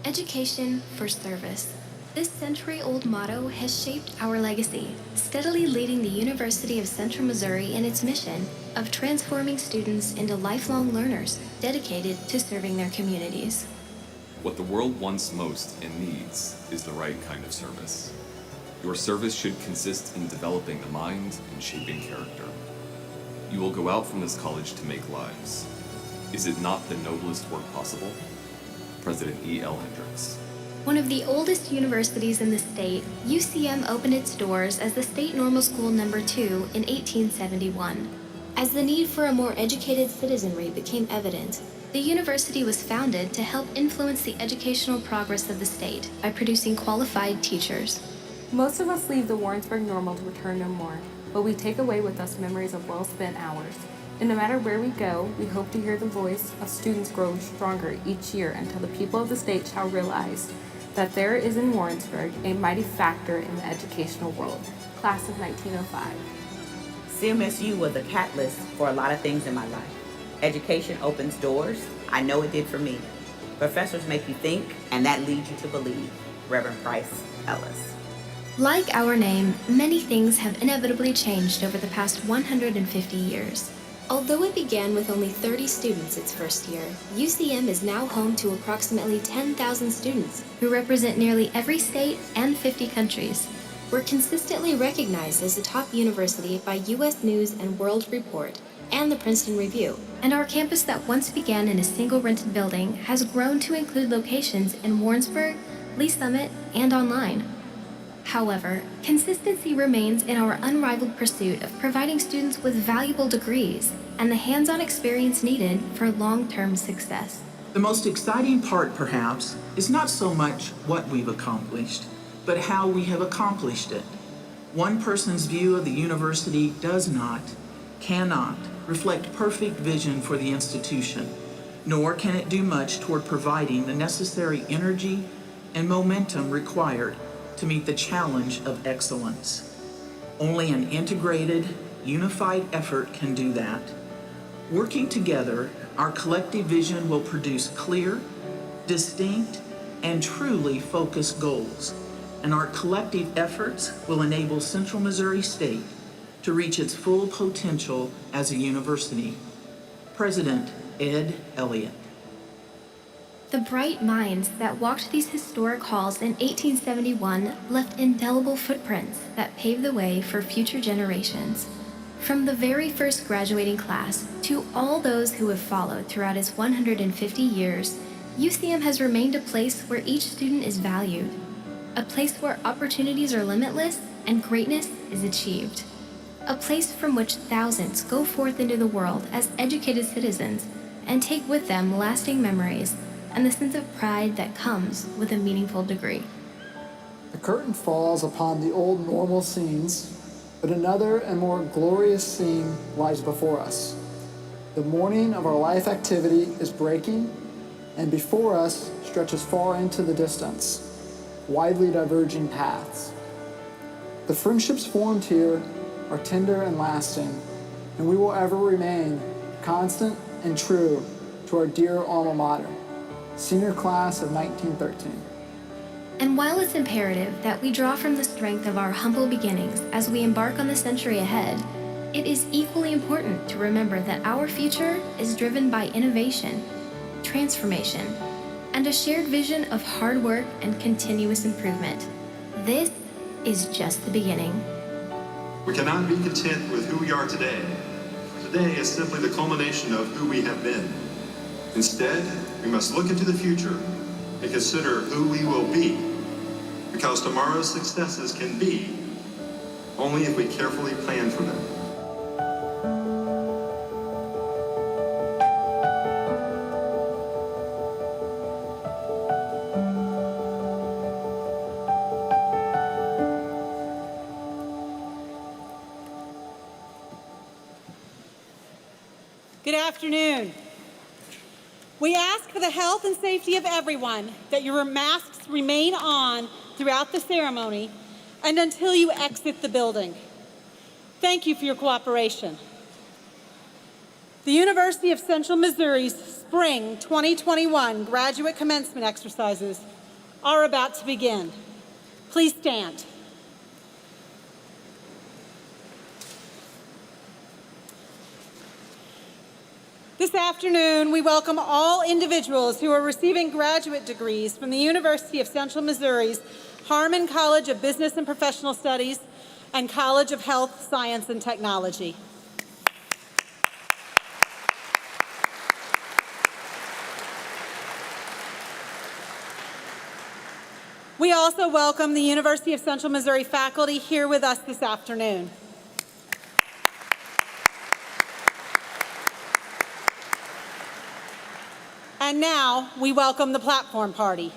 Education for service. This century-old motto has shaped our legacy, steadily leading the University of Central Missouri in its mission of transforming students into lifelong learners dedicated to serving their communities. What the world wants most and needs is the right kind of service. Your service should consist in developing the mind and shaping character. You will go out from this college to make lives. Is it not the noblest work possible? President E.L. Hendricks. One of the oldest universities in the state, UCM opened its doors as the State Normal School No. 2 in 1871. As the need for a more educated citizenry became evident, the university was founded to help influence the educational progress of the state by producing qualified teachers. Most of us leave the Warrensburg Normal to return no more, but we take away with us memories of well-spent hours. And no matter where we go, we hope to hear the voice of students grow stronger each year until the people of the state shall realize that there is in Warrensburg a mighty factor in the educational world. Class of 1905. CMSU was a catalyst for a lot of things in my life. Education opens doors. I know it did for me. Professors make you think, and that leads you to believe. Reverend Price Ellis. Like our name, many things have inevitably changed over the past 150 years. Although it began with only 30 students its first year, UCM is now home to approximately 10,000 students who represent nearly every state and 50 countries. We're consistently recognized as a top university by U.S. News and World Report and the Princeton Review, and our campus that once began in a single rented building has grown to include locations in Warrensburg, Lee Summit, and online. However, consistency remains in our unrivaled pursuit of providing students with valuable degrees and the hands-on experience needed for long-term success. The most exciting part, perhaps, is not so much what we've accomplished, but how we have accomplished it. One person's view of the university does not, cannot, reflect perfect vision for the institution, nor can it do much toward providing the necessary energy and momentum required to meet the challenge of excellence. Only an integrated, unified effort can do that. Working together, our collective vision will produce clear, distinct, and truly focused goals, and our collective efforts will enable Central Missouri State to reach its full potential as a university. President Ed Elliott. The bright minds that walked these historic halls in 1871 left indelible footprints that paved the way for future generations. From the very first graduating class to all those who have followed throughout its 150 years, UCM has remained a place where each student is valued, a place where opportunities are limitless and greatness is achieved, a place from which thousands go forth into the world as educated citizens and take with them lasting memories and the sense of pride that comes with a meaningful degree. The curtain falls upon the old normal scenes, but another and more glorious scene lies before us. The morning of our life activity is breaking, and before us stretches far into the distance, widely diverging paths. The friendships formed here are tender and lasting, and we will ever remain constant and true to our dear alma mater. Senior class of 1913. And while it's imperative that we draw from the strength of our humble beginnings as we embark on the century ahead, it is equally important to remember that our future is driven by innovation, transformation, and a shared vision of hard work and continuous improvement. This is just the beginning. We cannot be content with who we are today. Today is simply the culmination of who we have been. Instead, we must look into the future and consider who we will be, because tomorrow's successes can be only if we carefully plan for them. Good afternoon. We ask for the health and safety of everyone that your masks remain on throughout the ceremony and until you exit the building. Thank you for your cooperation. The University of Central Missouri's Spring 2021 graduate commencement exercises are about to begin. Please stand. This afternoon, we welcome all individuals who are receiving graduate degrees from the University of Central Missouri's Harmon College of Business and Professional Studies and College of Health, Science, and Technology. We also welcome the University of Central Missouri faculty here with us this afternoon. And now, we welcome the platform party.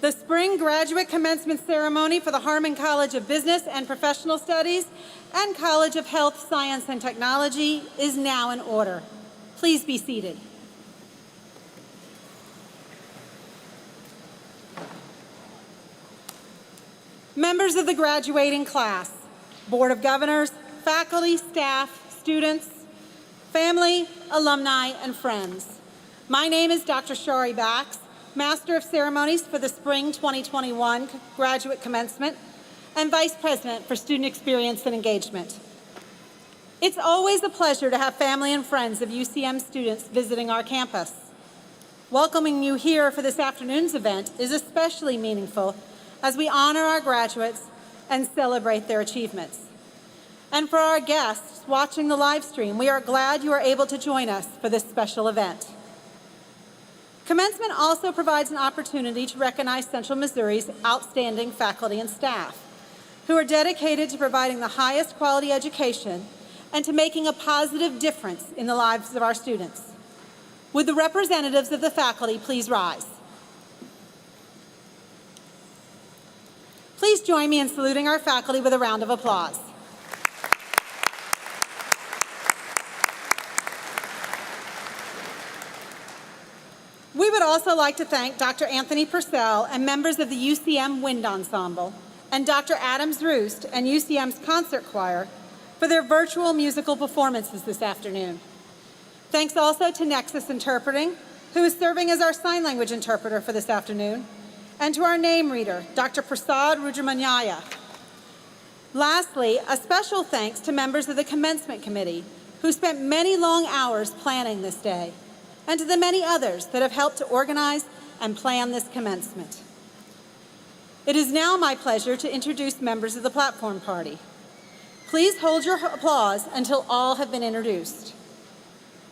The spring graduate commencement ceremony for the Harmon College of Business and Professional Studies and College of Health, Science, and Technology is now in order. Please be seated. Members of the graduating class, Board of Governors, faculty, staff, students, family, alumni, and friends. My name is Dr. Shari Bax, Master of Ceremonies for the Spring 2021 Graduate Commencement and Vice President for Student Experience and Engagement. It's always a pleasure to have family and friends of UCM students visiting our campus. Welcoming you here for this afternoon's event is especially meaningful as we honor our graduates and celebrate their achievements. And for our guests watching the live stream, we are glad you are able to join us for this special event. Commencement also provides an opportunity to recognize Central Missouri's outstanding faculty and staff, who are dedicated to providing the highest quality education and to making a positive difference in the lives of our students. Would the representatives of the faculty please rise? Please join me in saluting our faculty with a round of applause. We would also like to thank Dr. Anthony Purcell and members of the UCM Wind Ensemble and Dr. Adams Roost and UCM's Concert Choir for their virtual musical performances this afternoon. Thanks also to Nexus Interpreting, who is serving as our sign language interpreter for this afternoon, and to our name reader, Dr. Prasad Rudramanyaya. Lastly, a special thanks to members of the Commencement Committee, who spent many long hours planning this day. and to the many others that have helped to organize and plan this commencement. It is now my pleasure to introduce members of the platform party. Please hold your applause until all have been introduced.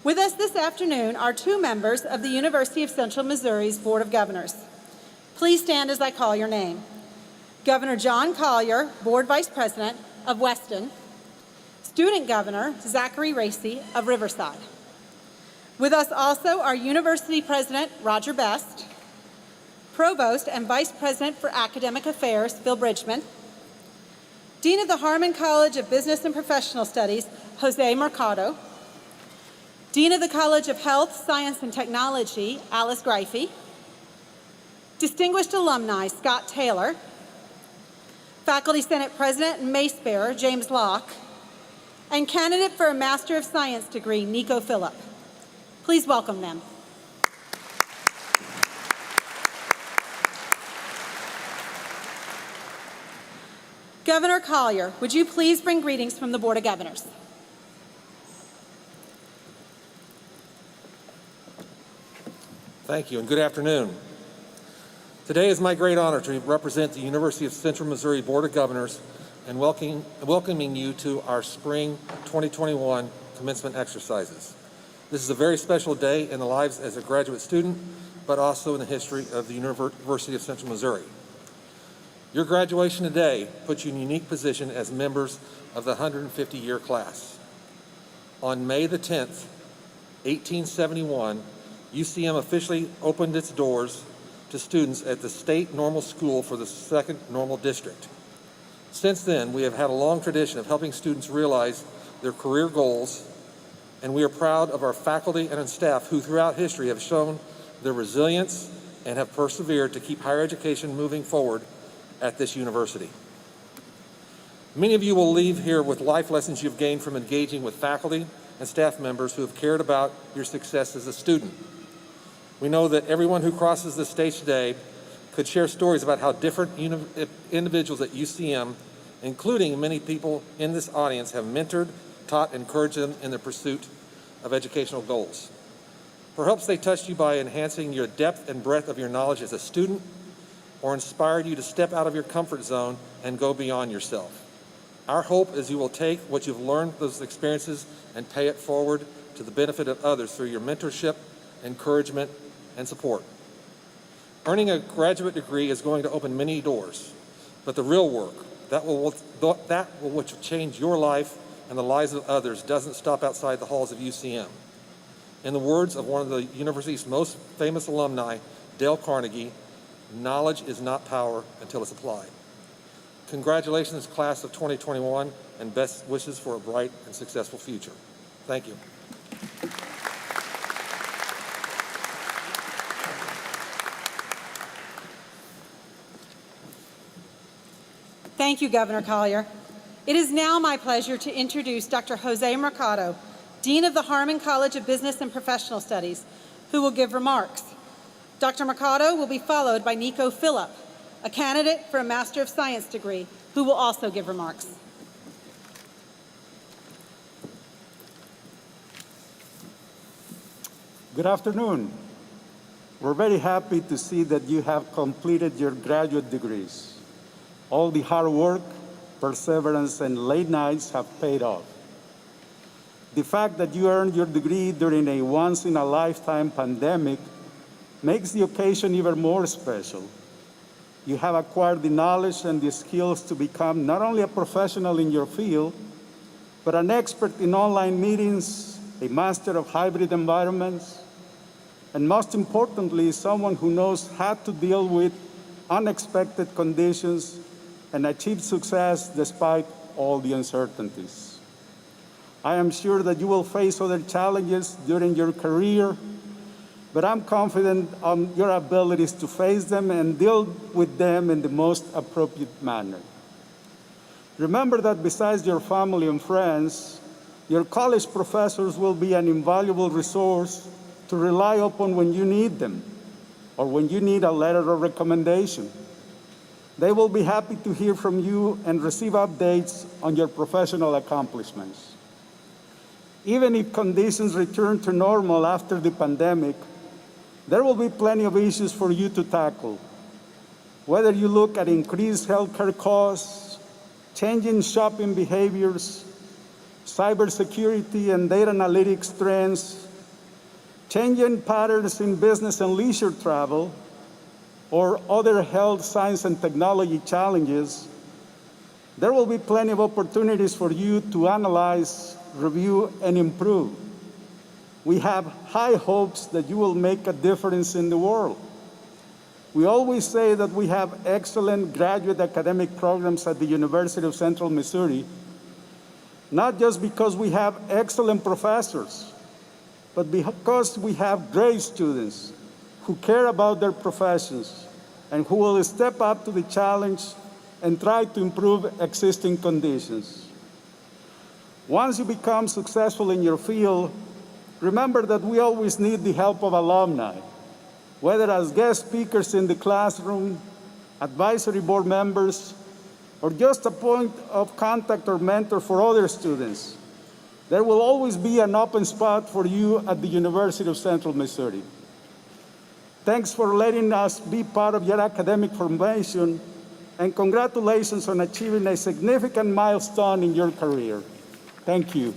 With us this afternoon are two members of the University of Central Missouri's Board of Governors. Please stand as I call your name. Governor John Collier, Board Vice President of Weston. Student Governor Zachary Racy of Riverside. With us also are University President Roger Best, Provost and Vice President for Academic Affairs Phil Bridgman, Dean of the Harmon College of Business and Professional Studies Jose Mercado, Dean of the College of Health, Science, and Technology Alice Greify, Distinguished Alumni Scott Taylor, Faculty Senate President and Mace Bearer James Locke, and candidate for a Master of Science degree Nico Phillip. Please welcome them. Governor Collier, would you please bring greetings from the Board of Governors? Thank you, and good afternoon. Today is my great honor to represent the University of Central Missouri Board of Governors and welcoming you to our spring 2021 commencement exercises. This is a very special day in the lives as a graduate student, but also in the history of the University of Central Missouri. Your graduation today puts you in a unique position as members of the 150-year class. On May the 10th, 1871, UCM officially opened its doors to students at the State Normal School for the Second Normal District. Since then, we have had a long tradition of helping students realize their career goals, and we are proud of our faculty and staff who throughout history have shown their resilience and have persevered to keep higher education moving forward at this university. Many of you will leave here with life lessons you've gained from engaging with faculty and staff members who have cared about your success as a student. We know that everyone who crosses this stage today could share stories about how different individuals at UCM, including many people in this audience, have mentored, taught, and encouraged them in their pursuit of educational goals. Perhaps they touched you by enhancing your depth and breadth of your knowledge as a student, or inspired you to step out of your comfort zone and go beyond yourself. Our hope is you will take what you've learned, those experiences, and pay it forward to the benefit of others through your mentorship, encouragement, and support. Earning a graduate degree is going to open many doors, but the real work, that which will change your life and the lives of others, doesn't stop outside the halls of UCM. In the words of one of the university's most famous alumni, Dale Carnegie, knowledge is not power until it's applied. Congratulations, class of 2021, and best wishes for a bright and successful future. Thank you. Thank you, Governor Collier. It is now my pleasure to introduce Dr. Jose Mercado, Dean of the Harmon College of Business and Professional Studies, who will give remarks. Dr. Mercado will be followed by Nico Phillip, a candidate for a Master of Science degree, who will also give remarks. Good afternoon. We're very happy to see that you have completed your graduate degrees. All the hard work, perseverance, and late nights have paid off. The fact that you earned your degree during a once-in-a-lifetime pandemic makes the occasion even more special. You have acquired the knowledge and the skills to become not only a professional in your field, but an expert in online meetings, a master of hybrid environments, and most importantly, someone who knows how to deal with unexpected conditions and achieve success despite all the uncertainties. I am sure that you will face other challenges during your career, but I'm confident on your abilities to face them and deal with them in the most appropriate manner. Remember that besides your family and friends, your college professors will be an invaluable resource to rely upon when you need them, or when you need a letter of recommendation. They will be happy to hear from you and receive updates on your professional accomplishments. Even if conditions return to normal after the pandemic, there will be plenty of issues for you to tackle. Whether you look at increased healthcare costs, changing shopping behaviors, cybersecurity and data analytics trends, changing patterns in business and leisure travel, or other health, science, and technology challenges, there will be plenty of opportunities for you to analyze, review, and improve. We have high hopes that you will make a difference in the world. We always say that we have excellent graduate academic programs at the University of Central Missouri, not just because we have excellent professors, but because we have great students who care about their professions and who will step up to the challenge and try to improve existing conditions. Once you become successful in your field, remember that we always need the help of alumni, whether as guest speakers in the classroom, advisory board members, or just a point of contact or mentor for other students. There will always be an open spot for you at the University of Central Missouri. Thanks for letting us be part of your academic formation, and congratulations on achieving a significant milestone in your career. Thank you.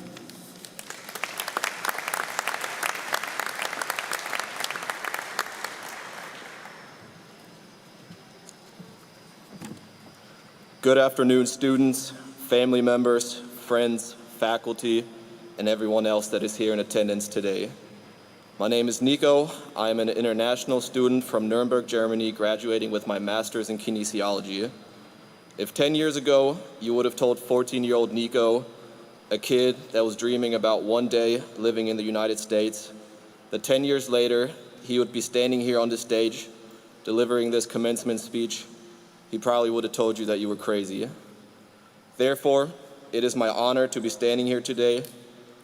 Good afternoon, students, family members, friends, faculty, and everyone else that is here in attendance today. My name is Nico. I am an international student from Nuremberg, Germany, graduating with my master's in kinesiology. If 10 years ago, you would have told 14-year-old Nico, a kid that was dreaming about one day living in the United States, that 10 years later, he would be standing here on the stage, delivering this commencement speech, he probably would have told you that you were crazy. Therefore, it is my honor to be standing here today,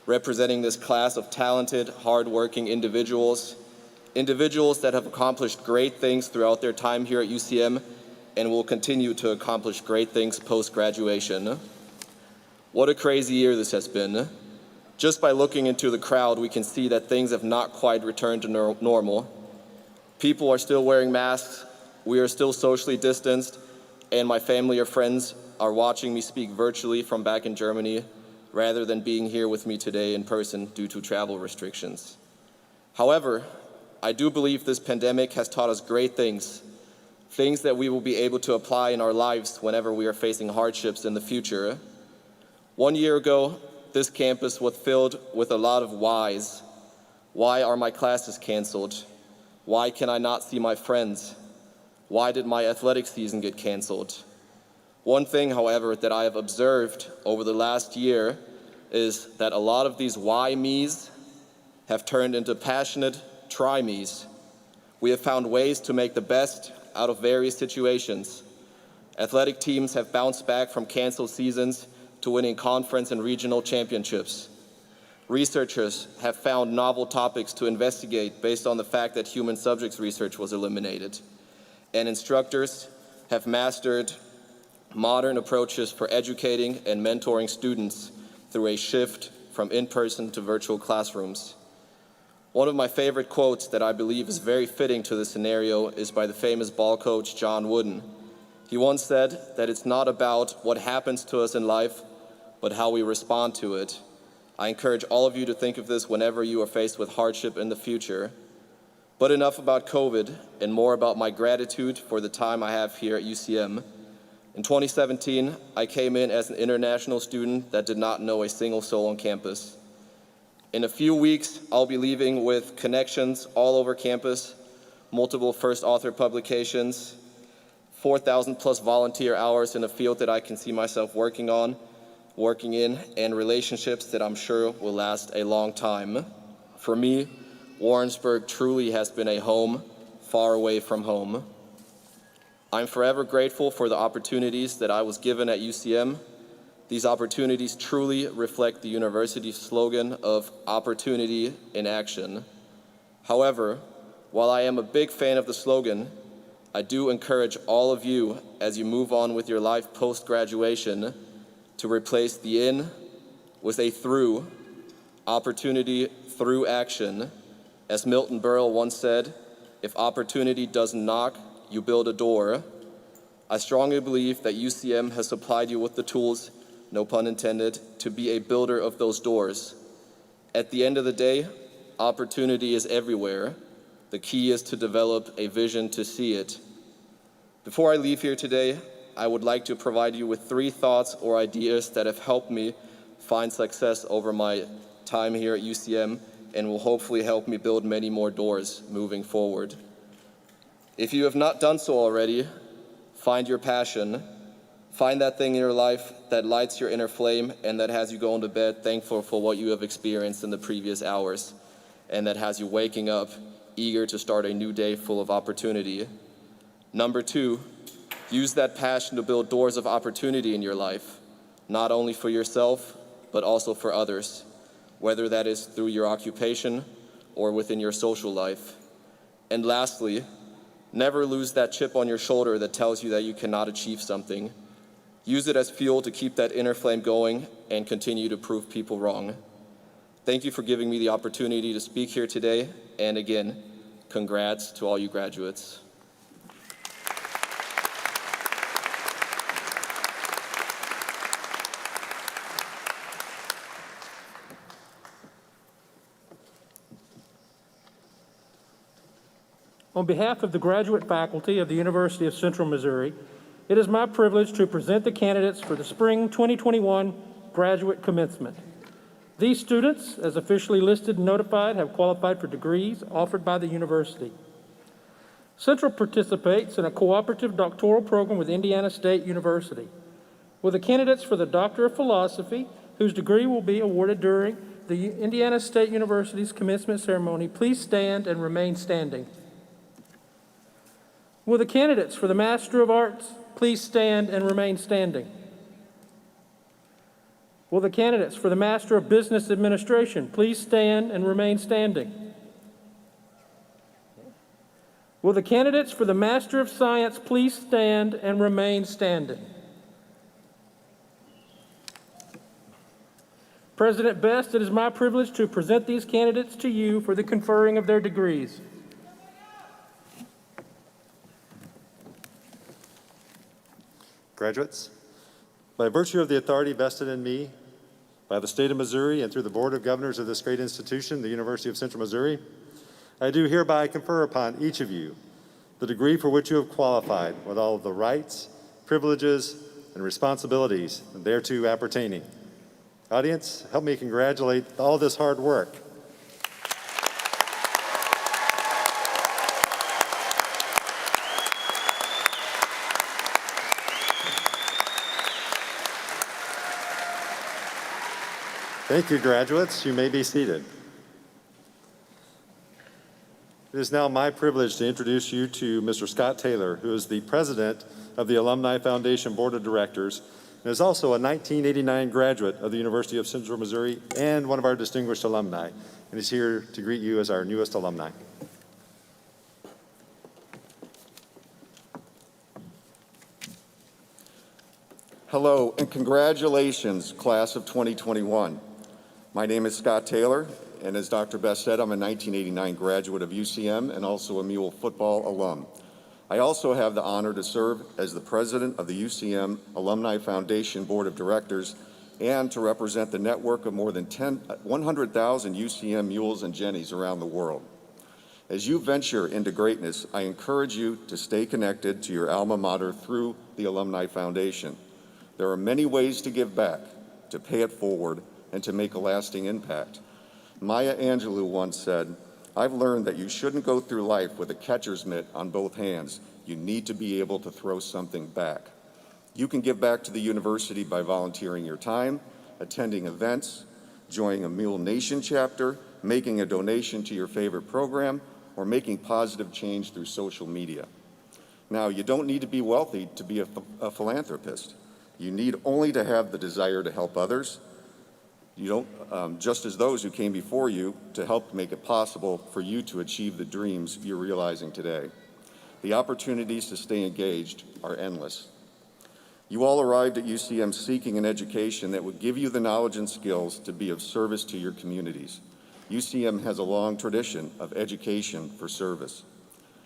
representing this class of talented, hardworking individuals that have accomplished great things throughout their time here at UCM and will continue to accomplish great things post-graduation. What a crazy year this has been. Just by looking into the crowd, we can see that things have not quite returned to normal. People are still wearing masks, we are still socially distanced, and my family or friends are watching me speak virtually from back in Germany rather than being here with me today in person due to travel restrictions. However, I do believe this pandemic has taught us great things that we will be able to apply in our lives whenever we are facing hardships in the future. 1 year ago, this campus was filled with a lot of whys. Why are my classes canceled? Why can I not see my friends? Why did my athletic season get canceled? One thing, however, that I have observed over the last year is that a lot of these why me's have turned into passionate try me's. We have found ways to make the best out of various situations. Athletic teams have bounced back from canceled seasons to winning conference and regional championships. Researchers have found novel topics to investigate based on the fact that human subjects research was eliminated. And instructors have mastered modern approaches for educating and mentoring students through a shift from in-person to virtual classrooms. One of my favorite quotes that I believe is very fitting to this scenario is by the famous ball coach John Wooden. He once said that it's not about what happens to us in life, but how we respond to it. I encourage all of you to think of this whenever you are faced with hardship in the future. But enough about COVID and more about my gratitude for the time I have here at UCM. In 2017, I came in as an international student that did not know a single soul on campus. In a few weeks, I'll be leaving with connections all over campus, multiple first author publications, 4,000 plus volunteer hours in a field that I can see myself working in, and relationships that I'm sure will last a long time. For me, Warrensburg truly has been a home far away from home. I'm forever grateful for the opportunities that I was given at UCM. These opportunities truly reflect the university's slogan of opportunity in action. However, while I am a big fan of the slogan, I do encourage all of you as you move on with your life post-graduation to replace the in with a through, Opportunity through action. As Milton Berle once said, if opportunity doesn't knock, you build a door. I strongly believe that UCM has supplied you with the tools, no pun intended, to be a builder of those doors. At the end of the day, opportunity is everywhere. The key is to develop a vision to see it. Before I leave here today, I would like to provide you with 3 thoughts or ideas that have helped me find success over my time here at UCM and will hopefully help me build many more doors moving forward. If you have not done so already, find your passion. Find that thing in your life that lights your inner flame and that has you going to bed thankful for what you have experienced in the previous hours, and that has you waking up eager to start a new day full of opportunity. Number 2, use that passion to build doors of opportunity in your life, not only for yourself, but also for others, whether that is through your occupation or within your social life. And lastly, never lose that chip on your shoulder that tells you that you cannot achieve something. Use it as fuel to keep that inner flame going and continue to prove people wrong. Thank you for giving me the opportunity to speak here today, and again, congrats to all you graduates. On behalf of the graduate faculty of the University of Central Missouri, it is my privilege to present the candidates for the Spring 2021 Graduate Commencement. These students, as officially listed and notified, have qualified for degrees offered by the university. Central participates in a cooperative doctoral program with Indiana State University. Will the candidates for the Doctor of Philosophy, whose degree will be awarded during the Indiana State University's commencement ceremony, please stand and remain standing? Will the candidates for the Master of Arts please stand and remain standing? Will the candidates for the Master of Business Administration please stand and remain standing? Will the candidates for the Master of Science please stand and remain standing? President Best, it is my privilege to present these candidates to you for the conferring of their degrees. Graduates, by virtue of the authority vested in me by the state of Missouri and through the Board of Governors of this great institution, the University of Central Missouri, I do hereby confer upon each of you the degree for which you have qualified with all of the rights, privileges, and responsibilities thereto appertaining. Audience, help me congratulate all this hard work. Thank you, graduates. You may be seated. It is now my privilege to introduce you to Mr. Scott Taylor, who is the president of the Alumni Foundation Board of Directors and is also a 1989 graduate of the University of Central Missouri and one of our distinguished alumni, and is here to greet you as our newest alumni. Hello, and congratulations, class of 2021. My name is Scott Taylor, and as Dr. Best said, I'm a 1989 graduate of UCM and also a Mule football alum. I also have the honor to serve as the president of the UCM Alumni Foundation Board of Directors and to represent the network of more than 100,000 UCM mules and jennies around the world. As you venture into greatness, I encourage you to stay connected to your alma mater through the Alumni Foundation. There are many ways to give back, to pay it forward, and to make a lasting impact. Maya Angelou once said, "I've learned that you shouldn't go through life with a catcher's mitt on both hands. You need to be able to throw something back." You can give back to the university by volunteering your time, attending events, joining a Mule Nation chapter, making a donation to your favorite program, or making positive change through social media. Now, you don't need to be wealthy to be a philanthropist. You need only to have the desire to help others. You don't, just as those who came before you, to help make it possible for you to achieve the dreams you're realizing today. The opportunities to stay engaged are endless. You all arrived at UCM seeking an education that would give you the knowledge and skills to be of service to your communities. UCM has a long tradition of education for service.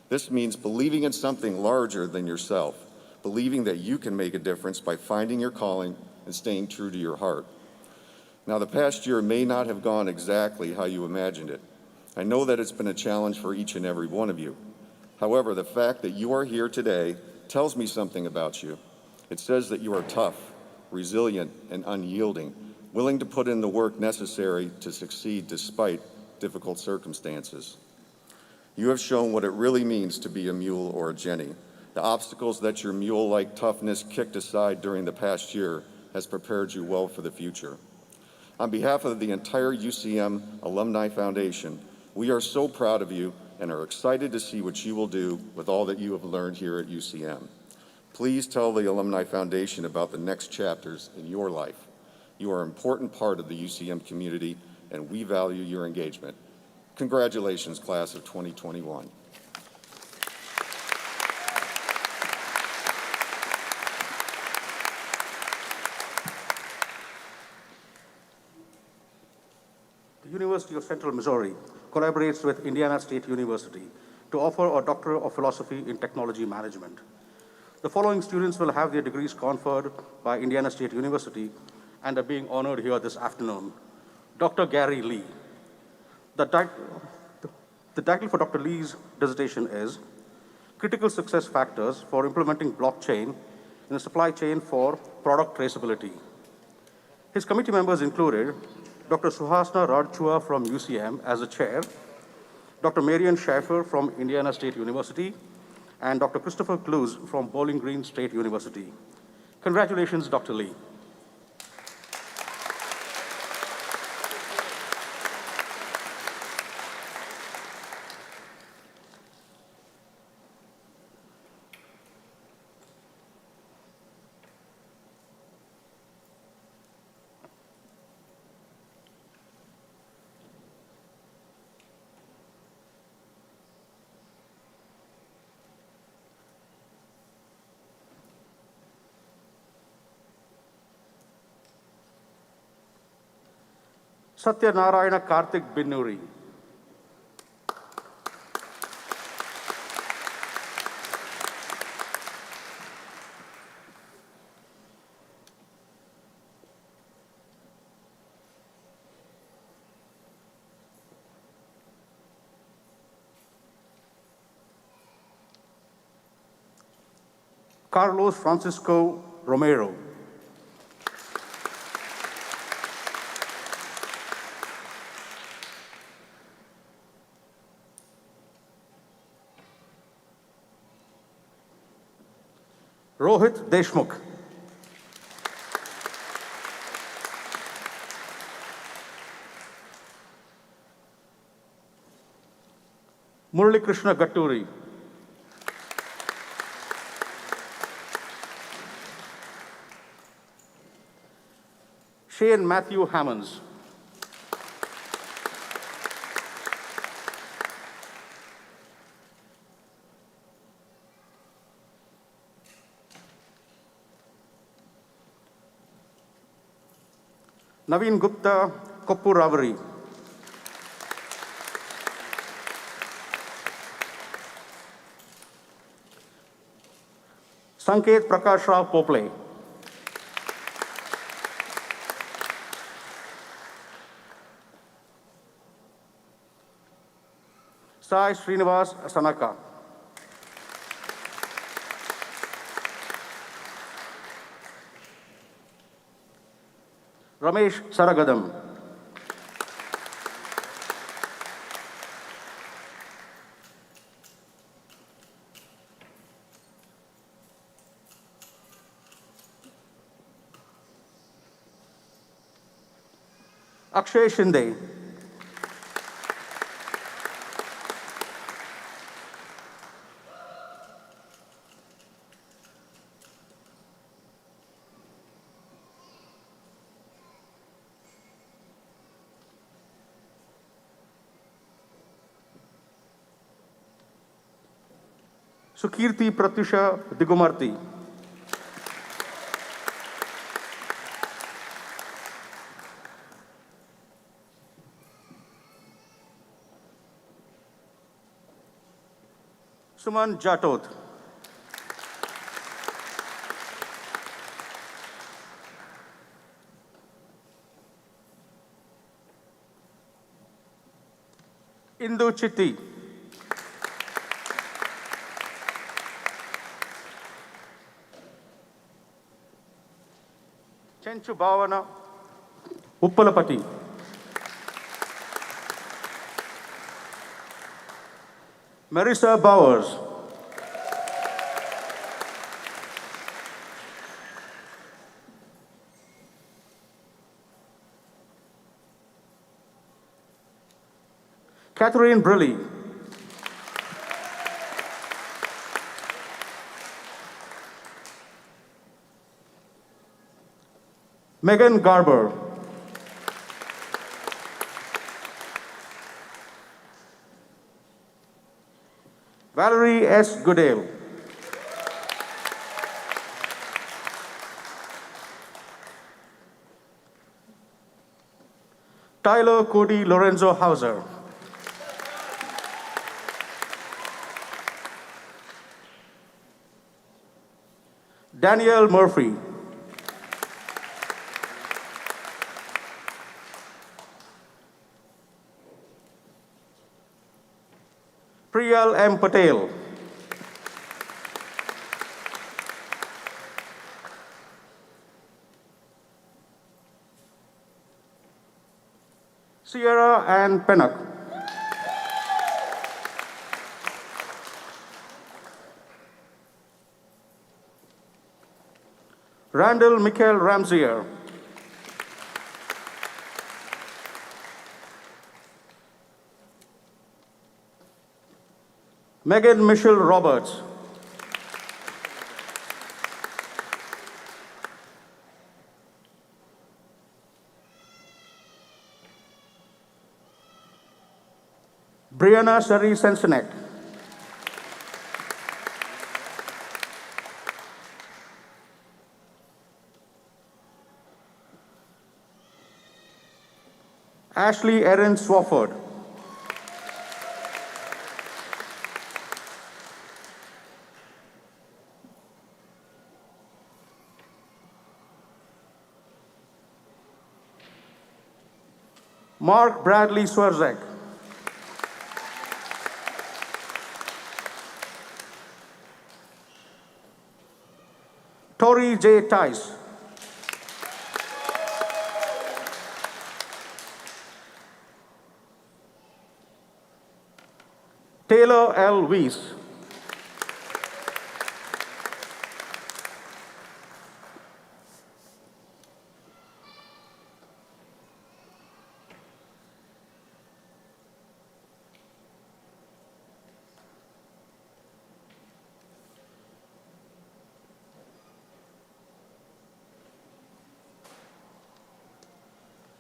This means believing in something larger than yourself, believing that you can make a difference by finding your calling and staying true to your heart. Now, the past year may not have gone exactly how you imagined it. I know that it's been a challenge for each and every one of you. However, the fact that you are here today tells me something about you. It says that you are tough, resilient, and unyielding, willing to put in the work necessary to succeed despite difficult circumstances. You have shown what it really means to be a mule or a Jenny. The obstacles that your mule-like toughness kicked aside during the past year has prepared you well for the future. On behalf of the entire UCM Alumni Foundation, we are so proud of you and are excited to see what you will do with all that you have learned here at UCM. Please tell the Alumni Foundation about the next chapters in your life. You are an important part of the UCM community, and we value your engagement. Congratulations, class of 2021. The University of Central Missouri collaborates with Indiana State University to offer a Doctoral of Philosophy in Technology Management. The following students will have their degrees conferred by Indiana State University and are being honored here this afternoon. Dr. Gary Lee. The title for Dr. Lee's dissertation is Critical Success Factors for Implementing Blockchain in the Supply Chain for Product Traceability. His committee members included Dr. Suhasna Radchua from UCM as the chair, Dr. Marian Schaeffer from Indiana State University, and Dr. Christopher Clues from Bowling Green State University. Congratulations, Dr. Lee. Satyanarayana Karthik Binnuri. Carlos Francisco Romero. Rohit Deshmukh. Murali Krishna Gatturi. Shane Matthew Hammonds. Naveen Gupta Kopuravari. Sanket Prakash Rao Pople. Sai Srinivas Sanaka. Ramesh Saragadam. Akshay Shinde. Sukirti Pratyusha Digumarti. Suman Jatot. Indu Chitti. Chenchu Bhavana Uppalapati. Marisa Bowers. Catherine Briley. Megan Garber. Valerie S. Goodale. Tyler Cody Lorenzo Hauser. Danielle Murphy. Priyal M. Patel. Sierra Ann Pennock. Randall Michael Ramsier. Megan Michelle Roberts. Brianna Sari Sensenek. Ashley Erin Swafford. Mark Bradley Swerzek. Tori J. Tice. Taylor L. Weiss.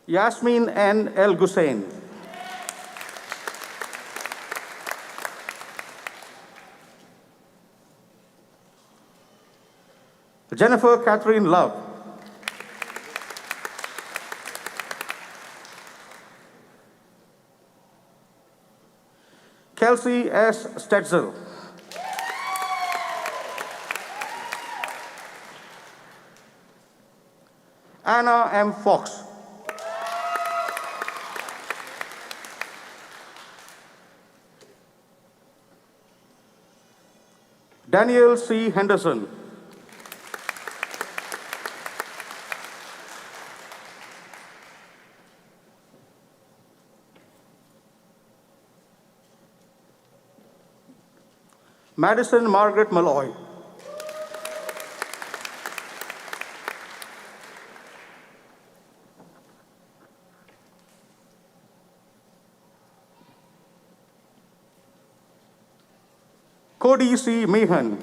Yasmin N. El Gussein. Jennifer Catherine Love. Kelsey S. Stetzel. Anna M. Fox. Daniel C. Henderson. Madison Margaret Malloy. Cody C. Meehan.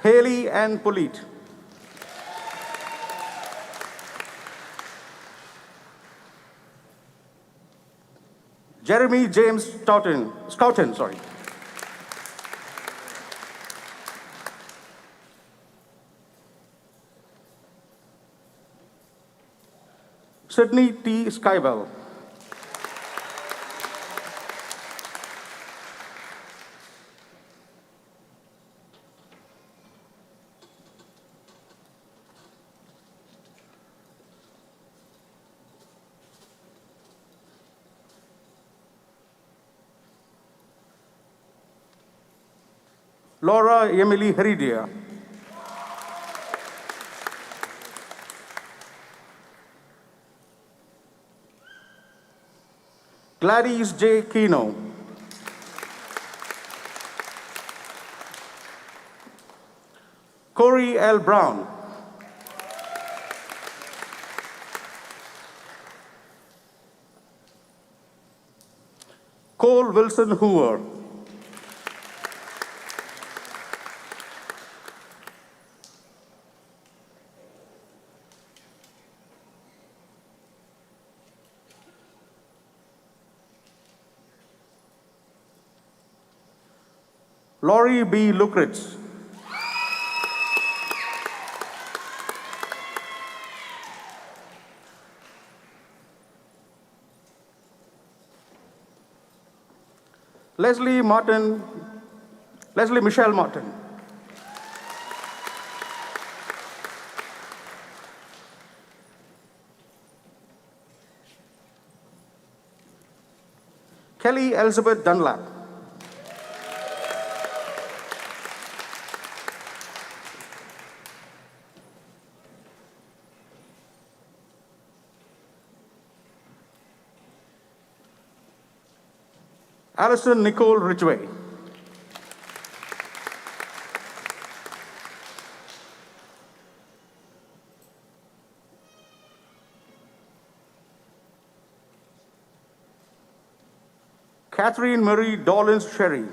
Haley Ann Polite. Jeremy James Stoughton, sorry. Sydney T. Skybell. Laura Emily Heredia. Gladys J. Keno. Corey L. Brown. Cole Wilson Hoover. Laurie B. Lukritz. Leslie Michelle Martin. Kelly Elizabeth Dunlap. Alison Nicole Ridgway. Catherine Marie Dollins Sherry.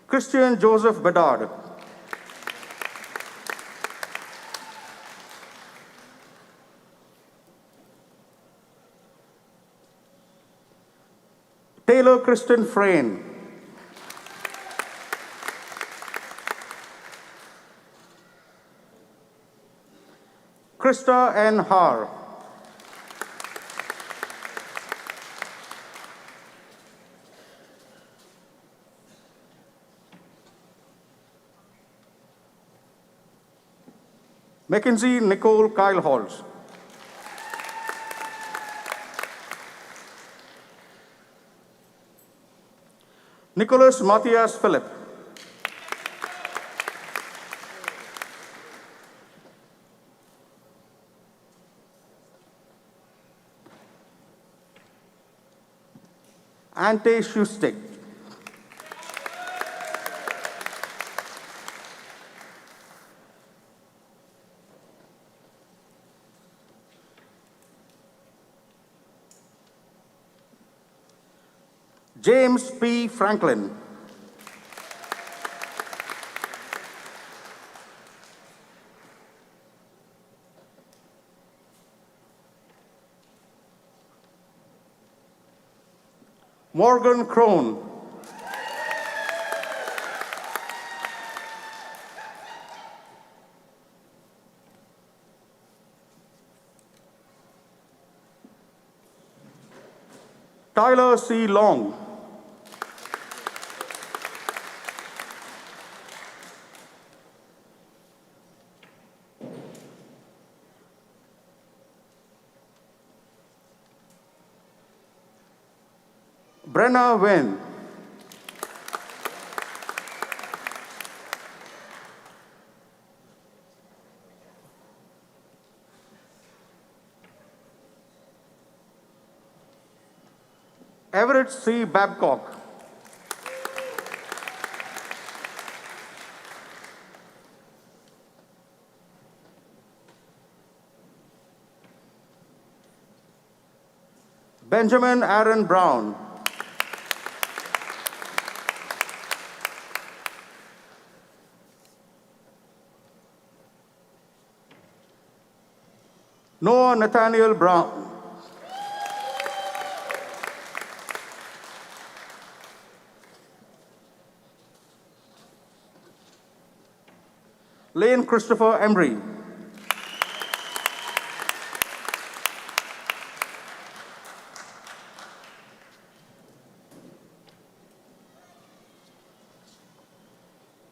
Christian Joseph Bedard. Taylor Kristen Frayne. Krista N. Haar. Mackenzie Nicole Kyle Halls. Nicholas Matthias Philip. Ante Schustig. James P. Franklin. Morgan Crone. Tyler C. Long. Brenna Wen. Everett C. Babcock. Benjamin Aaron Brown. Noah Nathaniel Brown. Lane Christopher Embry.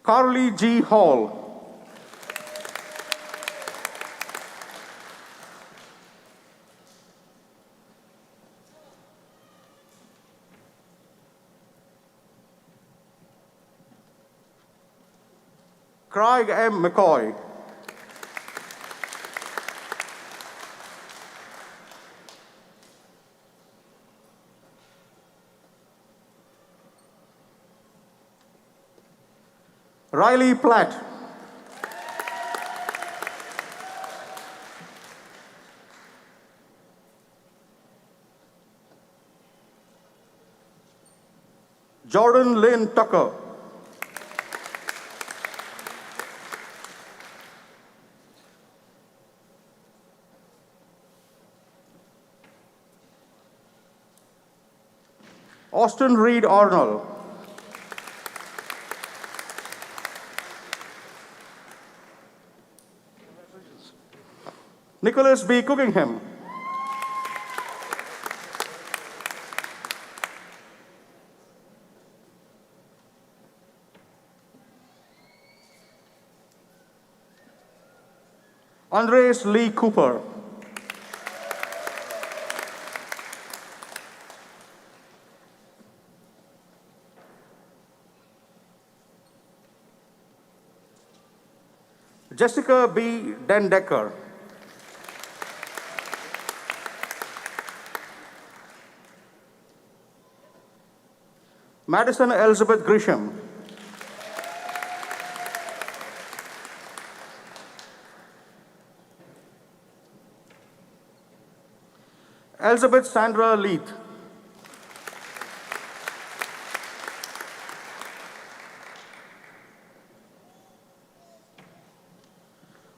Carly G. Hall. Craig M. McCoy. Riley Platt. Jordan Lynn Tucker. Austin Reed Arnold. Nicholas B. Cookingham. Andres Lee Cooper. Jessica B. Dendecker. Madison Elizabeth Grisham. Elizabeth Sandra Leith.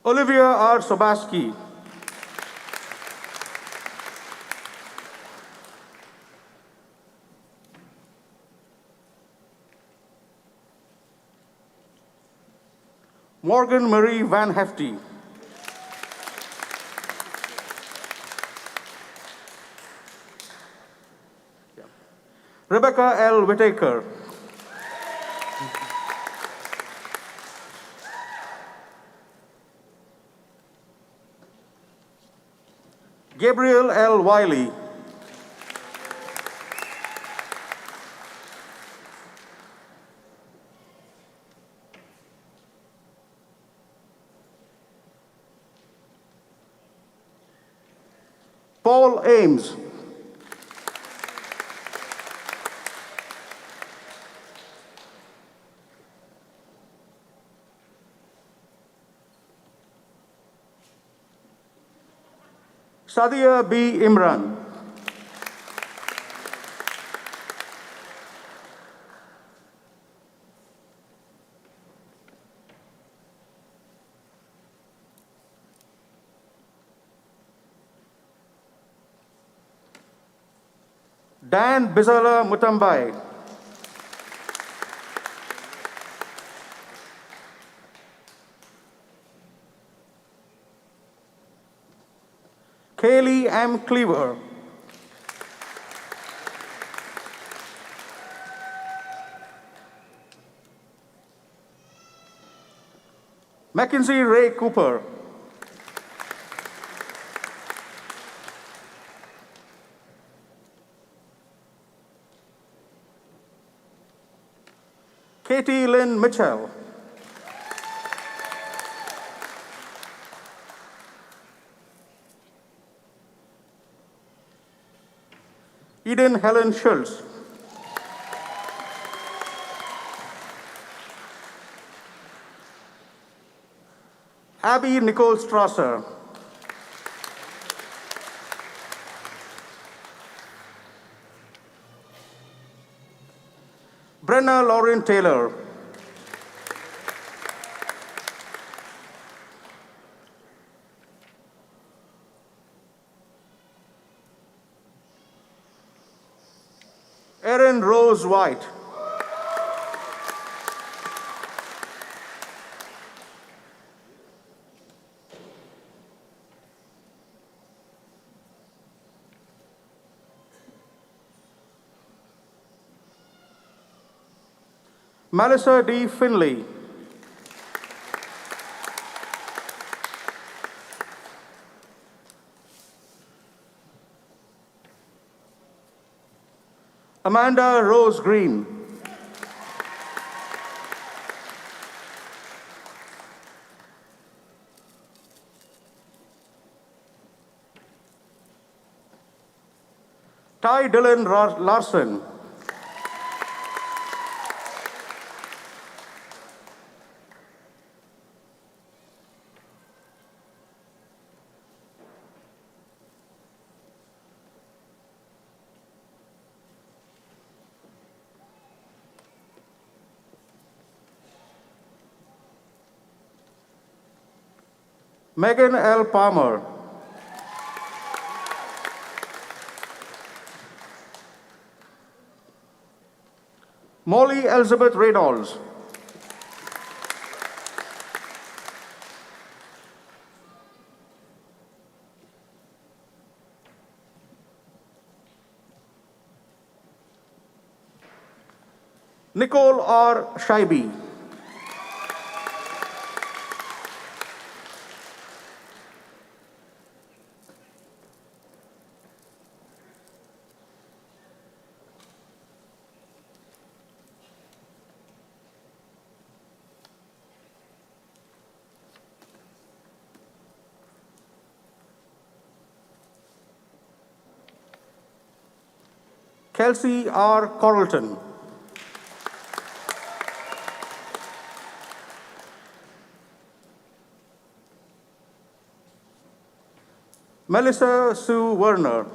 Olivia R. Sobaski. Morgan Marie Van Hefty. Rebecca L. Whitaker. Gabriel L. Wiley. Paul Ames. Sadia B. Imran. Dan Bizala Mutambai. Kaylee M. Cleaver. Mackenzie Ray Cooper. Katie Lynn Mitchell. Eden Helen Schultz. Abby Nicole Strasser. Brenna Lauren Taylor. Erin Rose White. Melissa D. Finley. Amanda Rose Green. Ty Dylan Larson. Megan L. Palmer. Molly Elizabeth Reynolds. Nicole R. Scheibe. Kelsey R. Carlton. Melissa Sue Werner.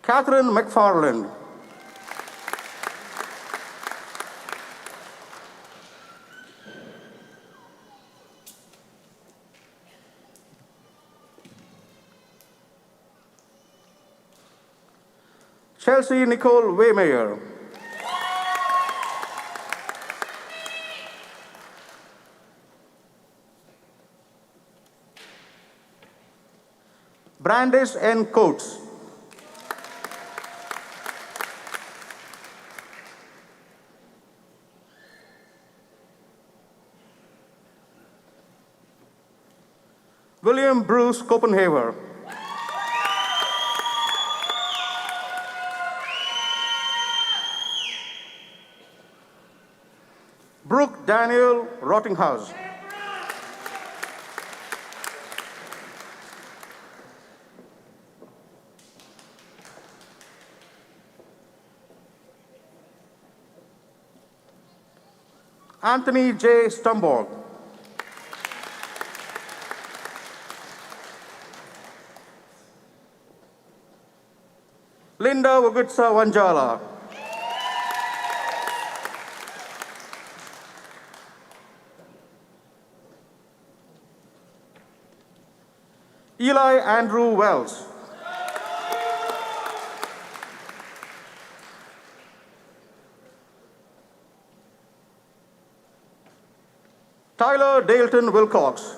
Catherine McFarland. Chelsea Nicole Waymeyer. Brandis N. Coates. William Bruce Copenhaver. Brooke Daniel Rottinghouse. Anthony J. Stumborg. Linda Wagutsa Wanjala. Eli Andrew Wells. Tyler Dalton Wilcox.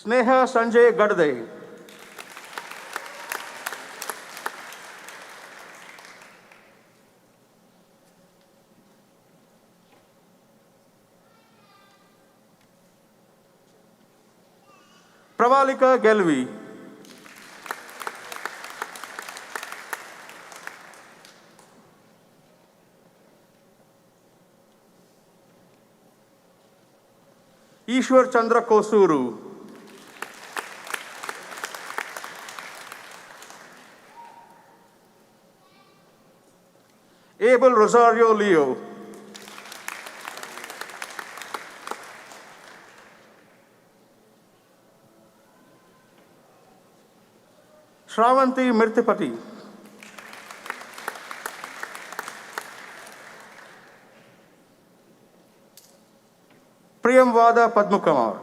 Sneha Sanjay Gadde. Pravalika Gelvi. Ishwar Chandra Kosuru. Abel Rosario Leo. Shravanti Mirthipati. Priyamvada Padmukamar.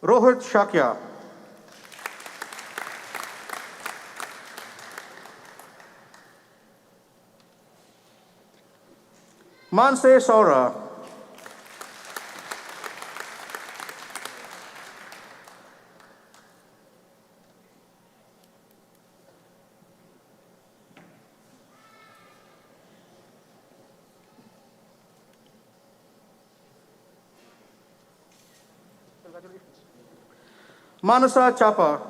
Rohit Shakya. Manse Saura. Manasa Chapa.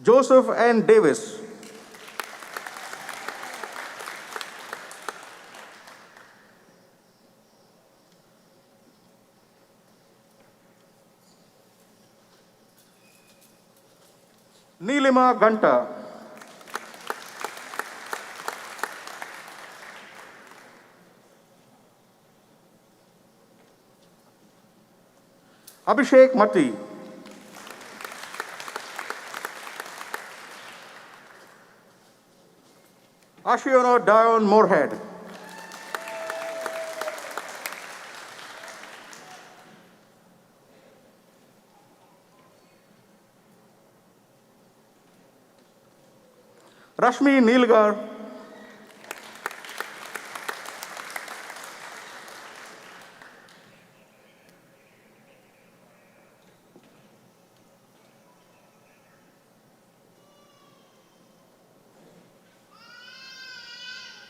Joseph N. Davis. Neelima Ganta. Abhishek Mati. Ashiono Dion Moorhead. Rashmi Nilgar.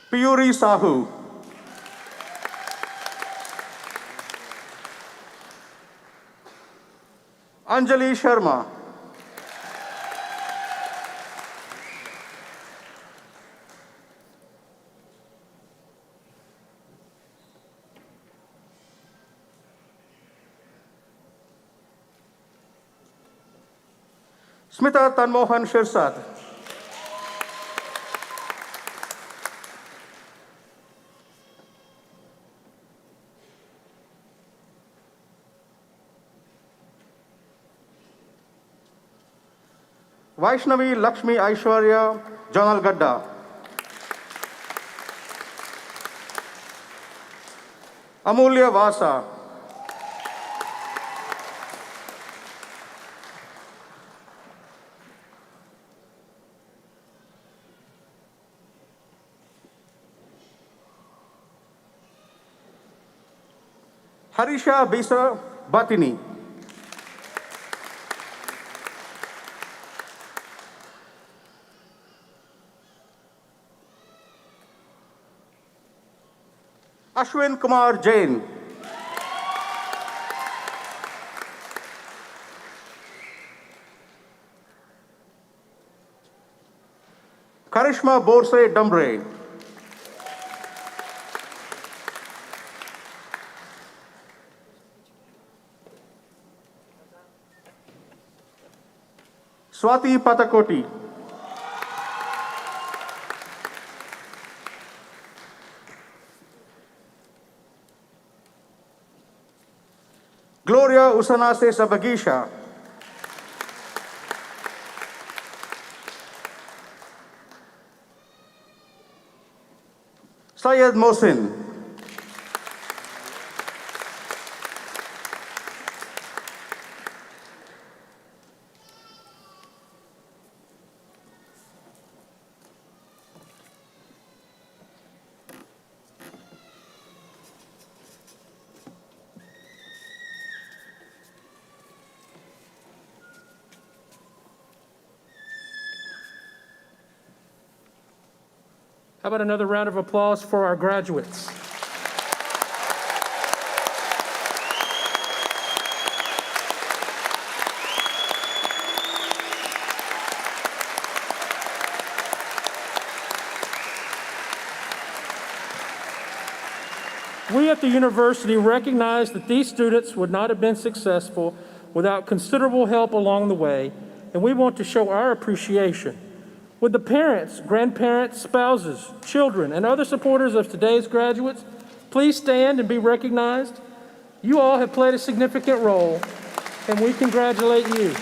Piyuri Sahu. Anjali Sharma. Smita Tanmohan Shirsat. Vaishnavi Lakshmi Aishwarya Jonal Gadda. Amulya Vasa. Harisha Bisa Batini. Ashwin Kumar Jain. Karishma Borse Dambre. Swati Patakoti. Gloria Usanase Sabagisha. Syed Mohsin. How about another round of applause for our graduates? We at the university recognize that these students would not have been successful without considerable help along the way, and we want to show our appreciation. Would the parents, grandparents, spouses, children, and other supporters of today's graduates please stand and be recognized? You all have played a significant role, and we congratulate you.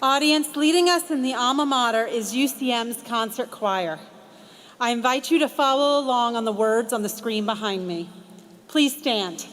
Audience, leading us in the alma mater is UCM's concert choir. I invite you to follow along on the words on the screen behind me. Please stand.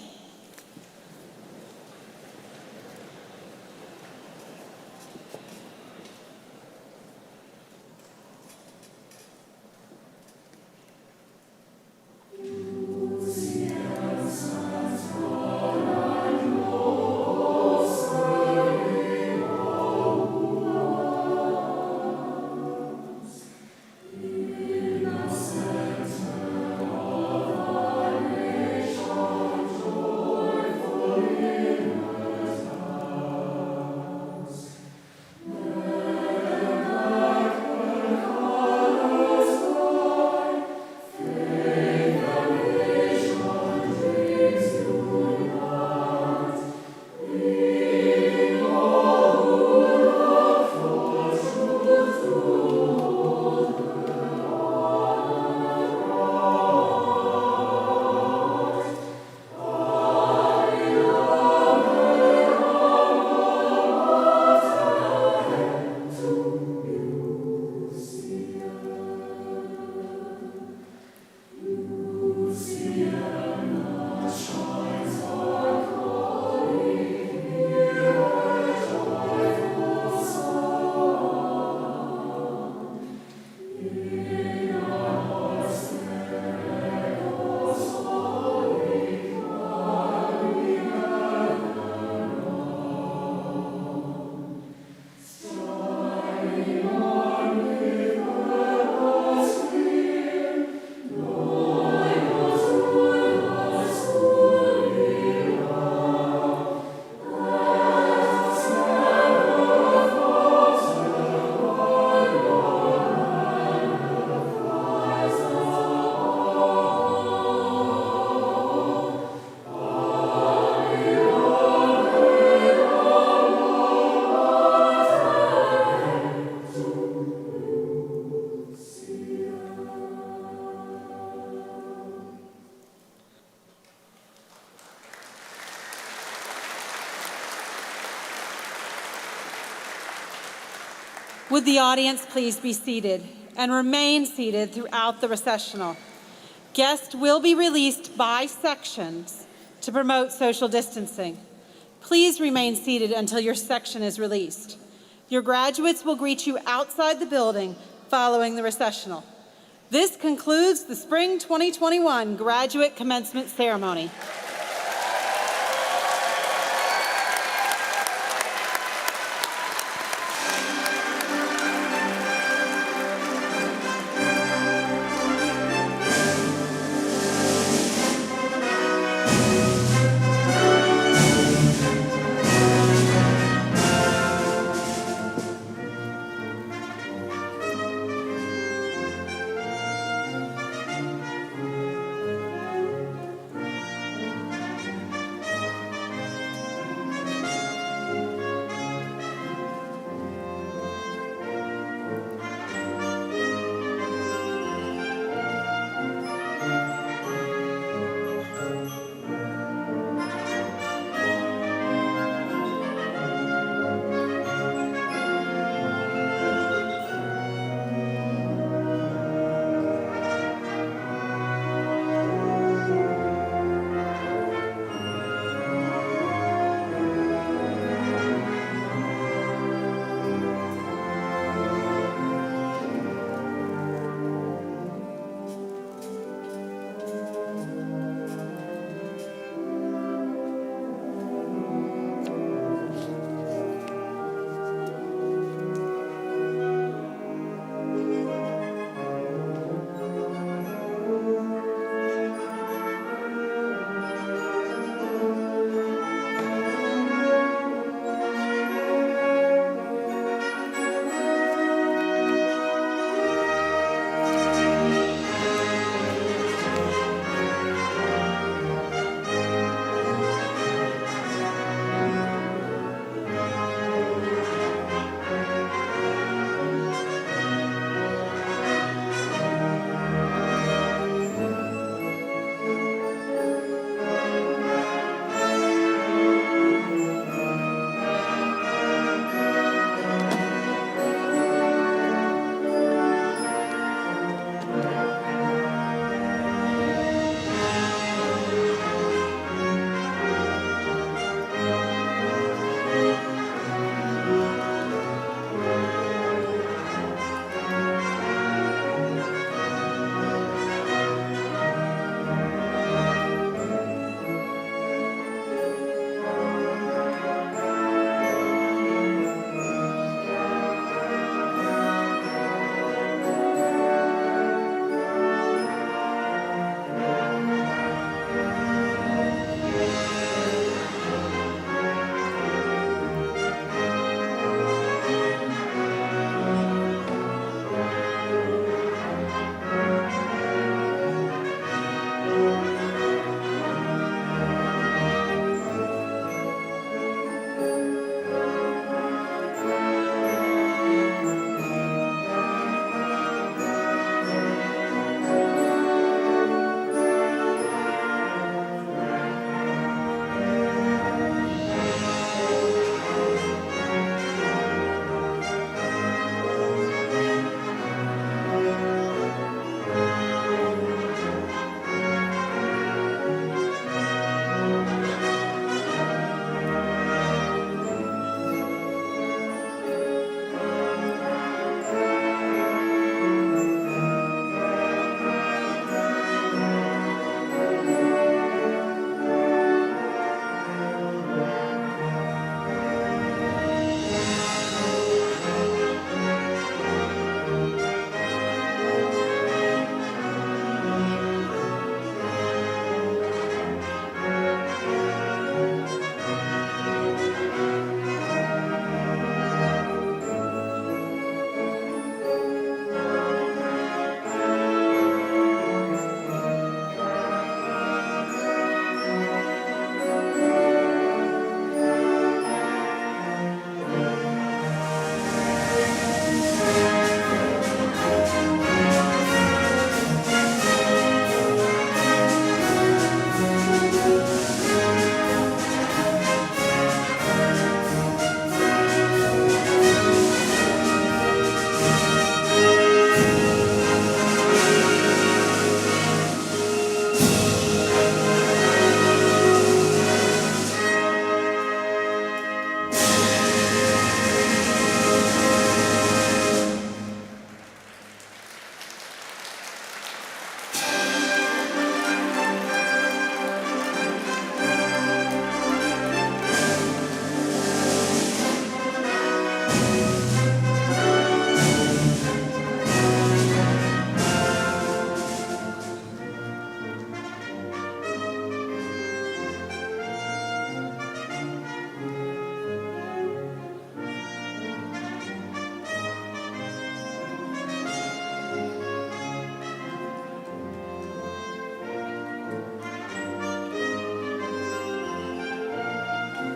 Would the audience please be seated and remain seated throughout the recessional? Guests will be released by sections to promote social distancing. Please remain seated until your section is released. Your graduates will greet you outside the building following the recessional. This concludes the Spring 2021 Graduate Commencement Ceremony.